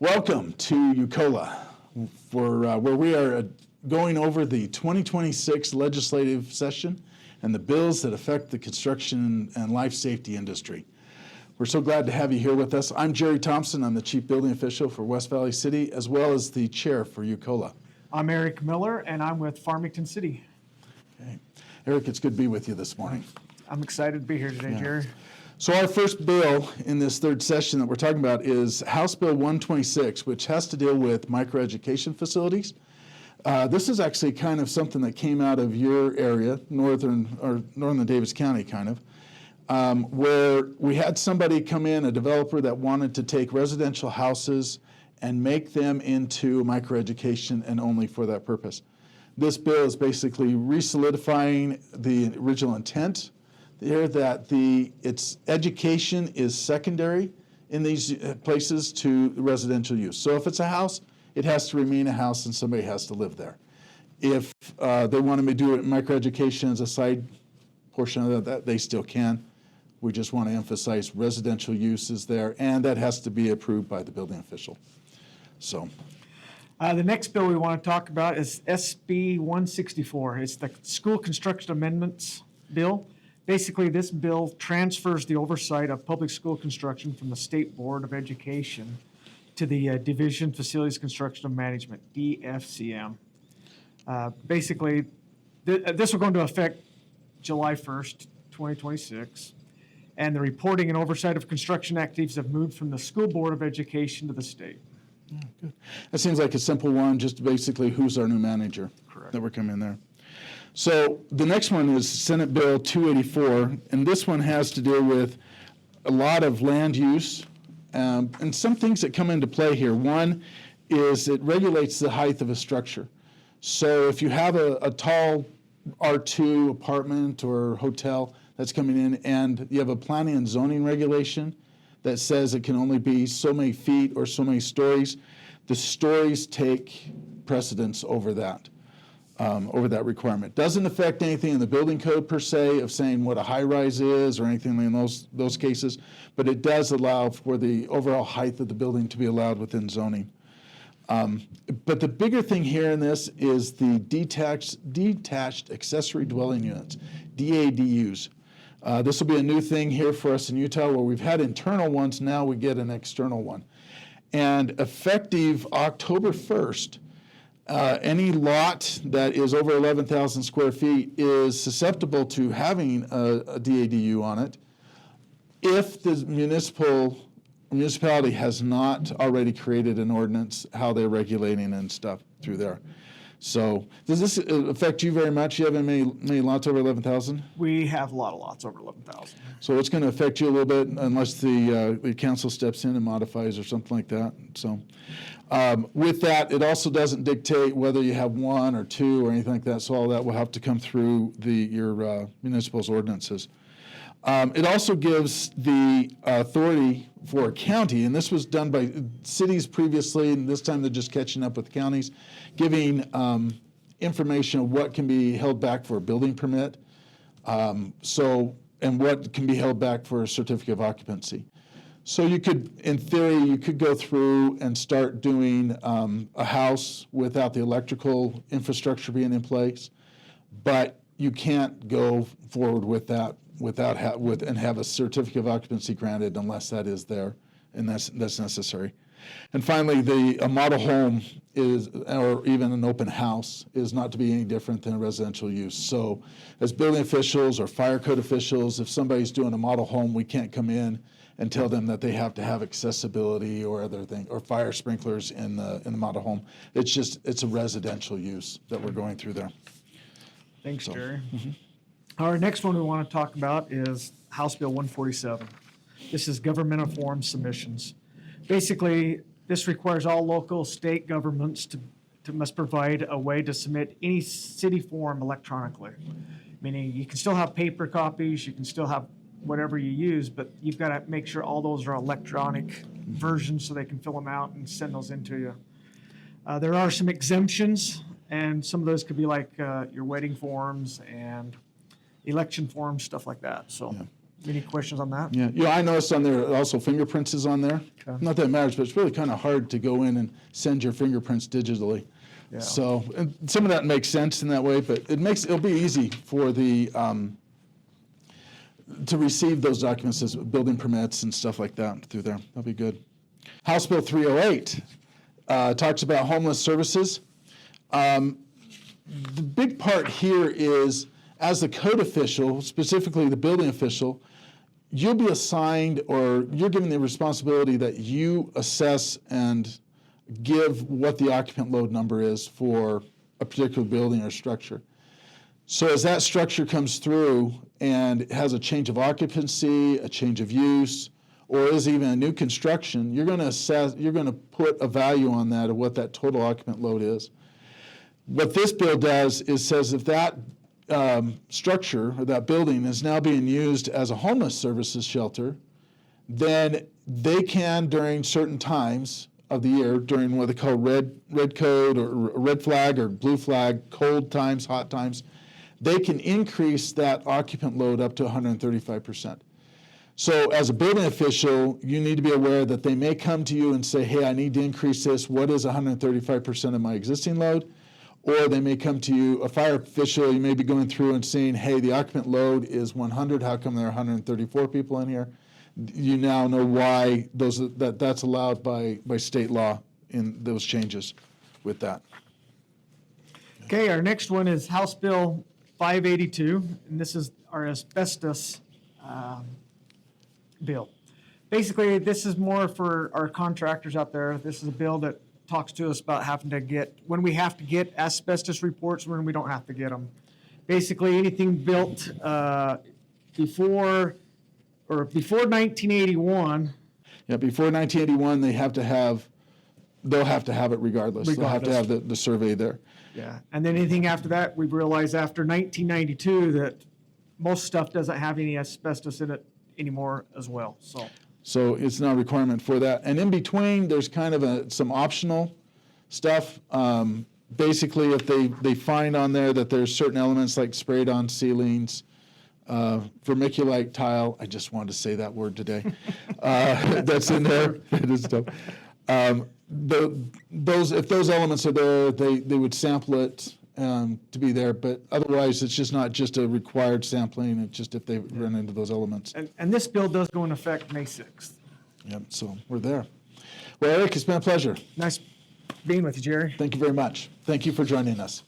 Welcome to UCOLA, where we are going over the 2026 legislative session and the bills that affect the construction and life safety industry. We're so glad to have you here with us. I'm Jerry Thompson. I'm the Chief Building Official for West Valley City, as well as the Chair for UCOLA. I'm Eric Miller, and I'm with Farmington City. Okay. Eric, it's good to be with you this morning. I'm excited to be here today, Jerry. So our first bill in this third session that we're talking about is House Bill 126, which has to deal with microeducation facilities. This is actually kind of something that came out of your area, northern Davis County kind of, where we had somebody come in, a developer that wanted to take residential houses and make them into microeducation and only for that purpose. This bill is basically re-solidifying the original intent here that its education is secondary in these places to residential use. So if it's a house, it has to remain a house and somebody has to live there. If they want to do it microeducation as a side portion of that, they still can. We just want to emphasize residential uses there, and that has to be approved by the building official. So. The next bill we want to talk about is HB164. It's the School Construction Amendments Bill. Basically, this bill transfers the oversight of public school construction from the State Board of Education to the Division Facilities Construction and Management, DFCM. Basically, this will go into effect July 1st, 2026, and the reporting and oversight of construction activities have moved from the School Board of Education to the state. Yeah, good. That seems like a simple one, just basically who's our new manager. Correct. That we're coming there. So the next one is Senate Bill 284, and this one has to do with a lot of land use and some things that come into play here. One is it regulates the height of a structure. So if you have a tall R2 apartment or hotel that's coming in and you have a planning and zoning regulation that says it can only be so many feet or so many stories, the stories take precedence over that. Requirement. Doesn't affect anything in the building code per se of saying what a high-rise is or anything in those cases, but it does allow for the overall height of the building to be allowed within zoning. But the bigger thing here in this is the detached accessory dwelling units, DADUs. This will be a new thing here for us in Utah where we've had internal ones, now we get an external one. And effective October 1st, any lot that is over 11,000 square feet is susceptible to having a DADU on it if the municipality has not already created an ordinance how they're regulating and stuff through there. So does this affect you very much? You have many lots over 11,000? We have a lot of lots over 11,000. So it's going to affect you a little bit unless the council steps in and modifies or something like that. So with that, it also doesn't dictate whether you have one or two or anything like that. So all that will have to come through your municipal's ordinances. It also gives the authority for a county, and this was done by cities previously, and this time they're just catching up with counties, giving information of what can be held back for a building permit, and what can be held back for a certificate of occupancy. So you could, in theory, you could go through and start doing a house without the electrical infrastructure being in place, but you can't go forward with that and have a certificate of occupancy granted unless that is there, and that's necessary. And finally, a model home is, or even an open house, is not to be any different than a residential use. So as building officials or fire code officials, if somebody's doing a model home, we can't come in and tell them that they have to have accessibility or other things, or fire sprinklers in the model home. It's a residential use that we're going through there. Thanks, Jerry. Our next one we want to talk about is House Bill 147. This is governmental form submissions. Basically, this requires all local state governments to must provide a way to submit any city form electronically. Meaning you can still have paper copies, you can still have whatever you use, but you've got to make sure all those are electronic versions so they can fill them out and send those in to you. There are some exemptions, and some of those could be like your wedding forms and election forms, stuff like that. So Any questions on that? Yeah, I noticed on there also fingerprints is on there. Okay. Not that it matters, but it's really kind of hard to go in and send your fingerprints digitally. Yeah. So and some of that makes sense in that way, but it'll be easy for the to receive those documents as building permits and stuff like that through there. That'll be good. House Bill 308 talks about homeless services. The big part here is, as the code official, specifically the building official, you'll be assigned, or you're given the responsibility that you assess and give what the occupant load number is for a particular building or structure. So as that structure comes through and it has a change of occupancy, a change of use, or is even a new construction, you're going to put a value on that of what that total occupant load is. What this bill does is says if that structure or that building is now being used as a homeless services shelter, then they can, during certain times of the year, during what they call red code or red flag or blue flag, cold times, hot times, they can increase that occupant load up to 135%. So as a building official, you need to be aware that they may come to you and say, hey, I need to increase this. What is 135% of my existing load? Or they may come to you, a fire official, you may be going through and saying, hey, the occupant load is 100. How come there are 134 people in here? You now know why that's allowed by state law in those changes with that. Okay, our next one is House Bill 582, and this is our asbestos bill. Basically, this is more for our contractors out there. This is a bill that talks to us about when we have to get asbestos reports, when we don't have to get them. Basically, anything built before 1981. Yeah, before 1981, they'll have to have it regardless. They'll have to have the survey there. Yeah, and then anything after that, we've realized after 1992 that most stuff doesn't have any asbestos in it anymore as well. So it's not a requirement for that. And in between, there's kind of some optional stuff. Basically, if they find on there that there's certain elements like sprayed on ceilings, vermiculite tile, I just wanted to say that word today, that's in there. It is tough. If those elements are there, they would sample it to be there, but otherwise it's just not just a required sampling, it's just if they run into those elements. And this bill does go into effect May 6th. Yep, so we're there. Well, Eric, it's been a pleasure. Nice being with you, Jerry. Thank you very much. Thank you for joining us.